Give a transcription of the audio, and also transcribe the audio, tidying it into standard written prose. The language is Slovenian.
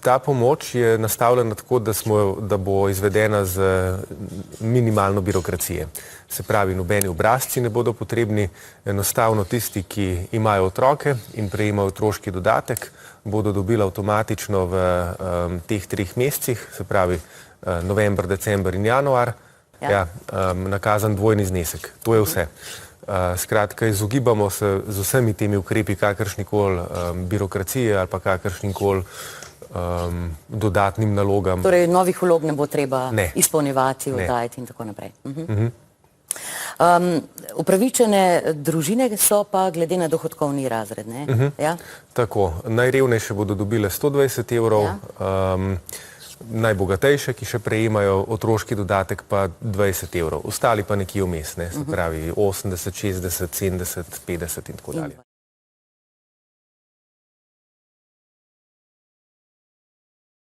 Ta pomoč je nastavljena tako, da bo izvedena z minimalno birokracije. Se pravi, nobeni obrazci ne bodo potrebni, enostavno tisti, ki imajo otroke in prejemajo otroški dodatek, bodo dobili avtomatično v teh 3 mesecih, se pravi november, december in januar, nakazan dvojni znesek. To je vse. Skratka, izogibamo se z vsemi temi ukrepi kakršnikoli birokracije ali pa kakršnikoli dodatnim nalogam. Torej, novih vlog ne bo treba izpolnjevati, oddajati in tako naprej. Upravičene družine so pa glede na dohodkovni razred, ne? Tako, najrevnejše bodo dobile 120 evrov, najbogatejše, ki še prejemajo otroški dodatek, pa 20 evrov. Ostali pa nekje vmes, se pravi 80, 60, 70, 50 in tako dalje.